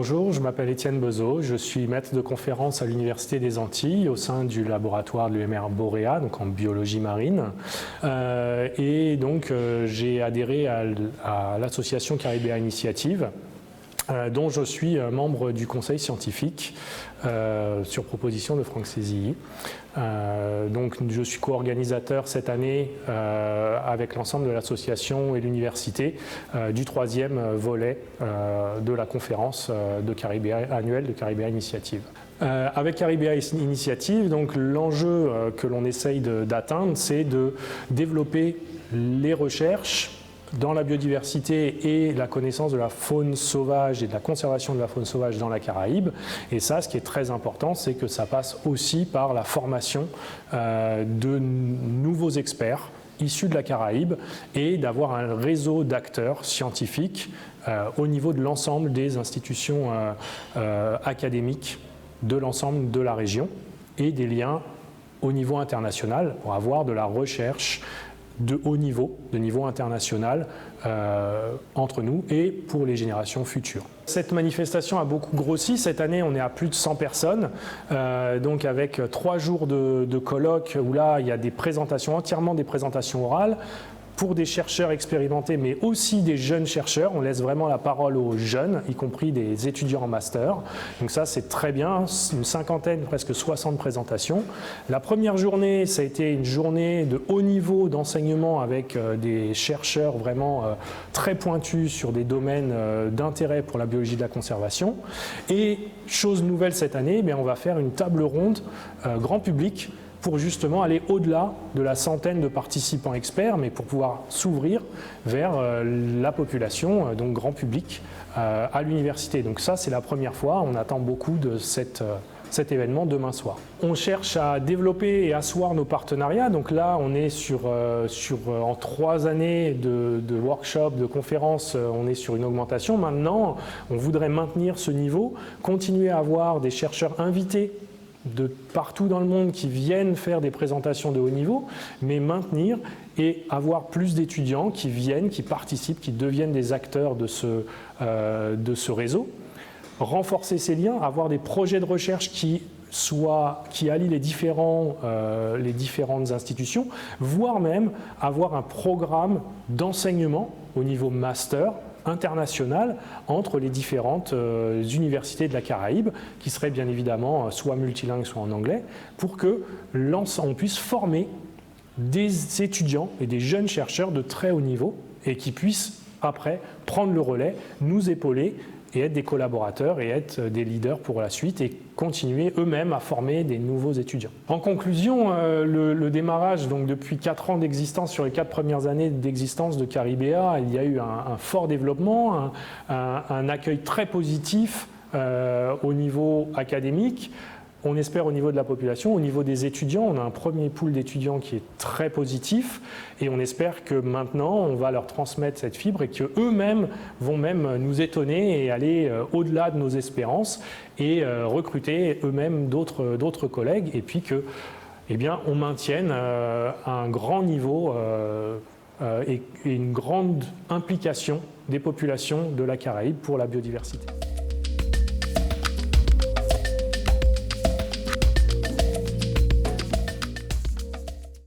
Bonjour, je m'appelle Étienne Bezeau, je suis maître de conférence à l'Université des Antilles au sein du laboratoire de l'UMR Boréa, donc en biologie marine. J'ai adhéré à l'association Caribéa Initiative, dont je suis membre du conseil scientifique sur proposition de Franck Sézilly. Je suis co-organisateur cette année avec l'ensemble de l'association et l'université du 3e volet de la conférence annuelle de Caribéa Initiative. Avec Caribéa Initiative, l'enjeu que l'on essaye d'atteindre, c'est de développer les recherches dans la biodiversité et la connaissance de la faune sauvage et de la conservation de la faune sauvage dans la Caraïbe. Et ça, ce qui est très important, c'est que ça passe aussi par la formation de nouveaux experts issus de la Caraïbe et d'avoir un réseau d'acteurs scientifiques au niveau de l'ensemble des institutions académiques de l'ensemble de la région et des liens au niveau international pour avoir de la recherche de haut niveau, de niveau international entre nous et pour les générations futures. Cette manifestation a beaucoup grossi. Cette année, on est à plus de 100 personnes, donc avec 3 jours de colloques où là, il y a des présentations, entièrement des présentations orales, pour des chercheurs expérimentés, mais aussi des jeunes chercheurs. On laisse vraiment la parole aux jeunes, y compris des étudiants en master. Donc ça, c'est très bien, une cinquantaine, presque 60 présentations. La première journée, ça a été une journée de haut niveau d'enseignement avec des chercheurs vraiment très pointus sur des domaines d'intérêt pour la biologie de la conservation. Et chose nouvelle cette année, on va faire une table ronde grand public pour justement aller au-delà de la centaine de participants experts, mais pour pouvoir s'ouvrir vers la population, donc grand public, à l'université. Donc ça, c'est la première fois, on attend beaucoup de cet événement demain soir. On cherche à développer et asseoir nos partenariats. Donc là, on est en 3 années de workshops, de conférences, on est sur une augmentation. Maintenant, on voudrait maintenir ce niveau, continuer à avoir des chercheurs invités de partout dans le monde qui viennent faire des présentations de haut niveau, mais maintenir et avoir plus d'étudiants qui viennent, qui participent, qui deviennent des acteurs de ce réseau, renforcer ces liens, avoir des projets de recherche qui allient les différentes institutions, voire même avoir un programme d'enseignement au niveau master international entre les différentes universités de la Caraïbe, qui seraient bien évidemment soit multilingues, soit en anglais, pour que on puisse former des étudiants et des jeunes chercheurs de très haut niveau et qui puissent après prendre le relais, nous épauler et être des collaborateurs et être des leaders pour la suite et continuer eux-mêmes à former des nouveaux étudiants. En conclusion, le démarrage, donc depuis 4 ans d'existence, sur les 4 premières années d'existence de Caribéa, il y a eu un fort développement, un accueil très positif au niveau académique. On espère au niveau de la population, au niveau des étudiants, on a un premier pool d'étudiants qui est très positif et on espère que maintenant on va leur transmettre cette fibre et qu'eux-mêmes vont même nous étonner et aller au-delà de nos espérances et recruter eux-mêmes d'autres collègues et puis que, on maintienne un grand niveau et une grande implication des populations de la Caraïbe pour la biodiversité.